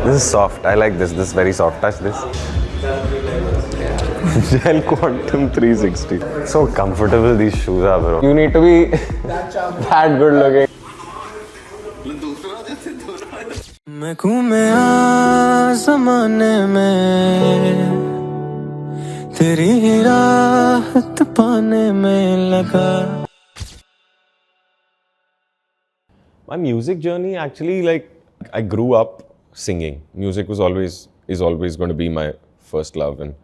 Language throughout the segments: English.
This is soft. I like this. This is very soft. Touch this. Gel Quantum 360. So comfortable these shoes are, bro. You need to be that good looking. मैं घूमया ज़माने में तेरी ही राहत पाने में लगा. My music journey actually, like, I grew up singing. Music is always going to be my first love, and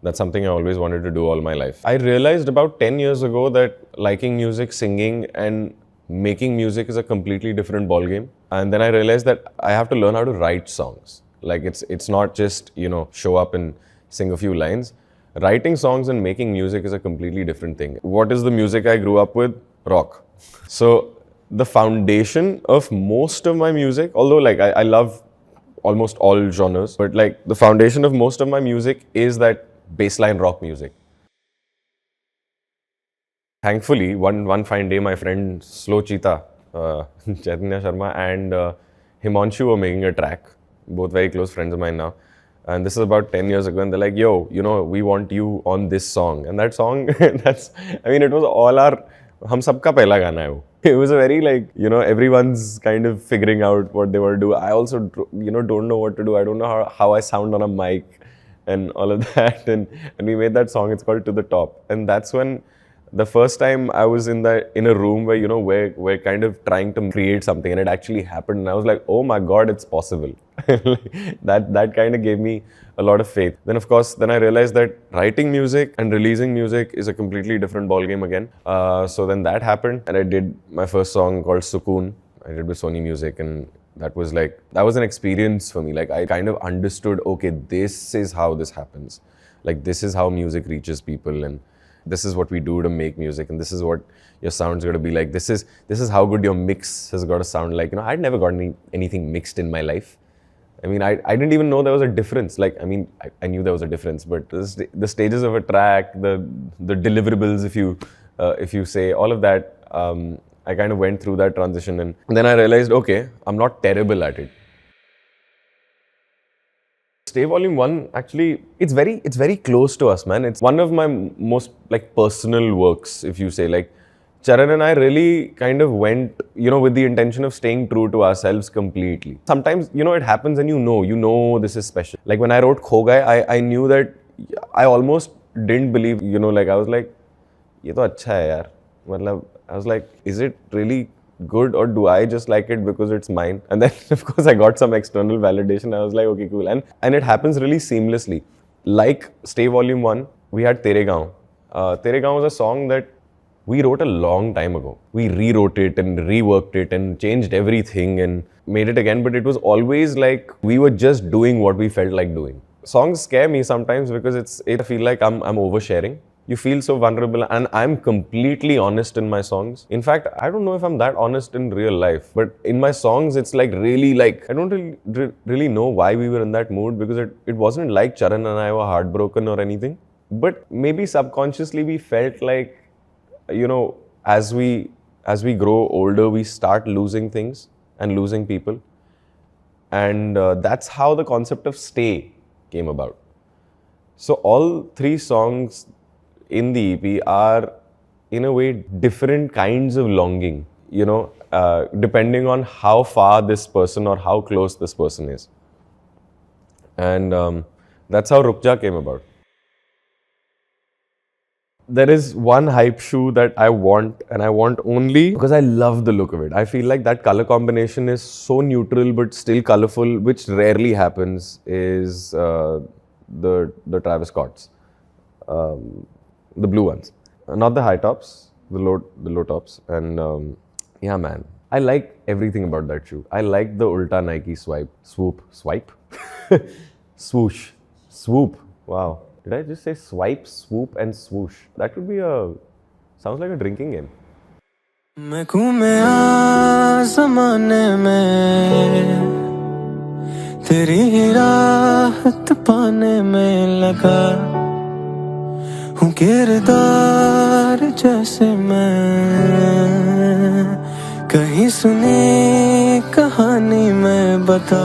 that's something I always wanted to do all my life. I realized about 10 years ago that liking music, singing, and making music is a completely different ballgame. And then I realized that I have to learn how to write songs. Like, it's not just, show up and sing a few lines. Writing songs and making music is a completely different thing. What is the music I grew up with? Rock. So the foundation of most of my music, although like I love almost all genres, but like the foundation of most of my music is that bassline rock music. Thankfully, one fine day, my friend Slow Cheetah, Chaitanya Sharma and Himanshu were making a track, both very close friends of mine now. And this is about 10 years ago, and they're like, yo, we want you on this song. And that song, it was all our, hum sabka pehla gana hai wo. It was a very everyone's kind of figuring out what they want to do. I also, don't know what to do. I don't know how I sound on a mic and all of that. And we made that song. It's called To The Top. And that's when the first time I was in a room where we're kind of trying to create something, and it actually happened. And I was like, oh my God, it's possible. That kind of gave me a lot of faith. Then of course, I realized that writing music and releasing music is a completely different ballgame again. So then that happened, and I did my first song called Sukoon. I did with Sony Music, and that was an experience for me. Like, I kind of understood, okay, this is how this happens. Like, this is how music reaches people, and this is what we do to make music, and this is what your sound's got to be like. This is how good your mix has got to sound like. I'd never gotten anything mixed in my life. I didn't even know there was a difference. Like, I knew there was a difference, but the stages of a track, the deliverables, if you say, all of that, I kind of went through that transition, and then I realized, okay, I'm not terrible at it. Stay Volume 1, actually, it's very close to us, man. It's one of my most personal works, if you say. Like, Charan and I really kind of went, with the intention of staying true to ourselves completely. Sometimes, it happens and you know this is special. Like, when I wrote Kho Gaye, I knew that I almost didn't believe, I was like, ye to acha hai yaar. I was like, is it really good, or do I just like it because it's mine? And then of course I got some external validation. I was like, okay, cool. And it happens really seamlessly. Like Stay Volume 1, we had Tere Gaon. Tere Gaon was a song that we wrote a long time ago. We rewrote it and reworked it and changed everything and made it again, but it was always like we were just doing what we felt like doing. Songs scare me sometimes because I feel like I'm oversharing. You feel so vulnerable, and I'm completely honest in my songs. In fact, I don't know if I'm that honest in real life, but in my songs, it's really I don't really know why we were in that mood, because it wasn't like Charan and I were heartbroken or anything. But maybe subconsciously we felt like, as we grow older, we start losing things and losing people. And that's how the concept of Stay came about. So all three songs in the EP are, in a way, different kinds of longing, depending on how far this person or how close this person is. And that's how Ruk Ja came about. There is one hype shoe that I want, and I want only because I love the look of it. I feel like that color combination is so neutral but still colorful, which rarely happens, is the Travis Scotts. The blue ones, not the high tops, the low tops. And yeah, man, I like everything about that shoe. I like the Ulta Nike swoop, swoosh, swoop. Wow, did I just say swipe, swoop, and swoosh? That would be sounds like a drinking game. मैं घूमया ज़माने में तेरी ही राहत पाने में लगा हूँ किरदार जैसे मैं कहीं सुनी कहानी में बता